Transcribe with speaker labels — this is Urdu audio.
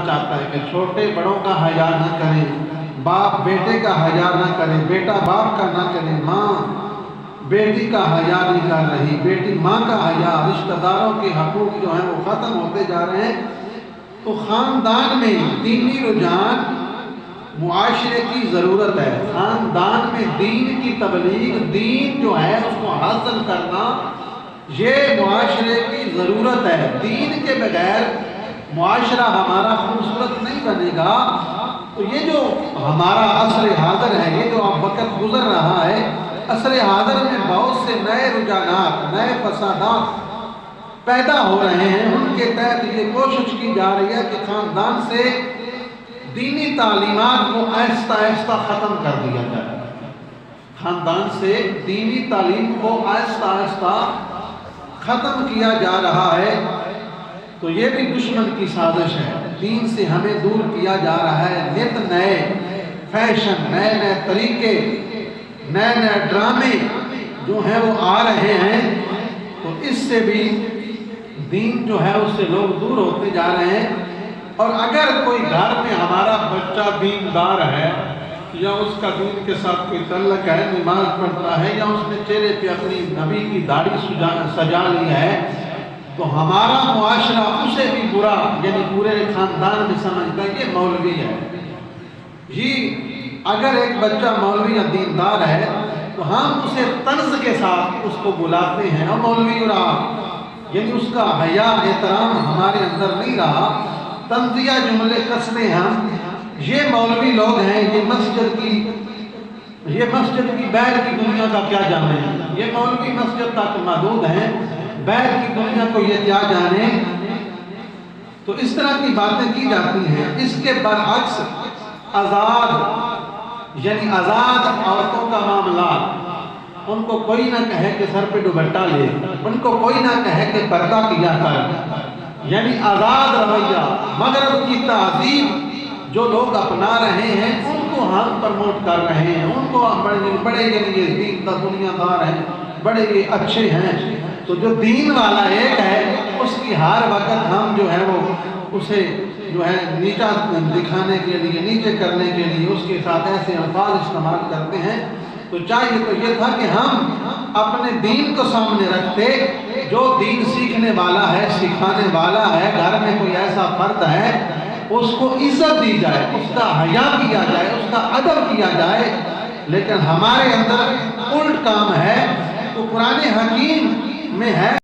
Speaker 1: چاہتا ہے کہ چھوٹے بڑوں کا حیا نہ کرے، باپ بیٹے کا حیا نہ کرے، بیٹا باپ کا نہ کرے، ماں بیٹی کا حیا نہیں کر رہی، بیٹی ماں کا حیا، رشتہ داروں کے حقوق جو ہیں وہ ختم ہوتے جا رہے ہیں۔ تو خاندان میں دینی رجحان معاشرے کی ضرورت ہے، خاندان میں دین کی تبلیغ، دین جو ہے اس کو حاصل کرنا یہ معاشرے کی ضرورت ہے۔ دین کے بغیر معاشرہ ہمارا خوبصورت نہیں بنے گا۔ تو یہ جو ہمارا عصر حاضر ہے، یہ جو اب وقت گزر رہا ہے، عصر حاضر میں بہت سے نئے رجحانات، نئے فسادات پیدا ہو رہے ہیں۔ ان کے تحت یہ کوشش کی جا رہی ہے کہ خاندان سے دینی تعلیمات کو آہستہ آہستہ ختم کر دیا جائے، خاندان سے دینی تعلیم کو آہستہ آہستہ ختم کیا جا رہا ہے۔ تو یہ بھی دشمن کی سازش ہے، دین سے ہمیں دور کیا جا رہا ہے۔ نت نئے فیشن، نئے نئے طریقے، نئے نئے ڈرامے جو ہیں وہ آ رہے ہیں، تو اس سے بھی دین جو ہے اس سے لوگ دور ہوتے جا رہے ہیں۔ اور اگر کوئی گھر میں ہمارا بچہ دیندار ہے یا اس کا دین کے ساتھ کوئی تعلق ہے، نماز پڑھتا ہے، یا اس نے چہرے پہ اپنی نبی کی داڑھی سجا لی ہے، تو ہمارا معاشرہ اسے بھی برا، یعنی پورے خاندان میں سمجھتا ہے یہ مولوی ہے۔ اگر ایک بچہ مولوی یا دیندار ہے تو ہم اسے طنز کے ساتھ اس کو بلاتے ہیں، اور مولوی رہا، یعنی اس کا حیا احترام ہمارے اندر نہیں رہا، طنزیہ جملے کستے ہیں ہم، یہ مولوی لوگ ہیں، یہ مسجد کی بیت کی دنیا کا کیا جانے، یہ مولوی مسجد تک محدود ہیں، بیت کی دنیا کو یہ کیا جانے۔ تو اس طرح کی باتیں کی جاتی ہیں۔ اس کے برعکس یعنی آزاد عورتوں کا معاملات، ان کو کوئی نہ کہے کہ سر پہ دوپٹہ لے، ان کو کوئی نہ کہے کہ پردہ کیا کر، یعنی آزاد رویہ، مغرب کی تہذیب جو لوگ اپنا رہے ہیں ان کو ہم پرموٹ کر رہے ہیں، ان کو بڑے یہ دین دنیا دار ہیں، بڑے یہ اچھے ہیں۔ تو جو دین والا ایک ہے اس کی ہر وقت ہم جو ہے وہ اسے جو ہے نیچا دکھانے کے لیے، نیچے کرنے کے لیے اس کے ساتھ ایسے الفاظ استعمال کرتے ہیں۔ تو چاہیے تو یہ تھا کہ ہم اپنے دین کو سامنے رکھتے، جو دین سیکھنے والا ہے، سکھانے والا ہے، گھر میں کوئی ایسا فرد ہے اس کو عزت دی جائے، اس کا حیا کیا جائے، اس کا ادب کیا جائے۔ لیکن ہمارے اندر الٹ کام ہے۔ تو قرآن حکیم میں ہے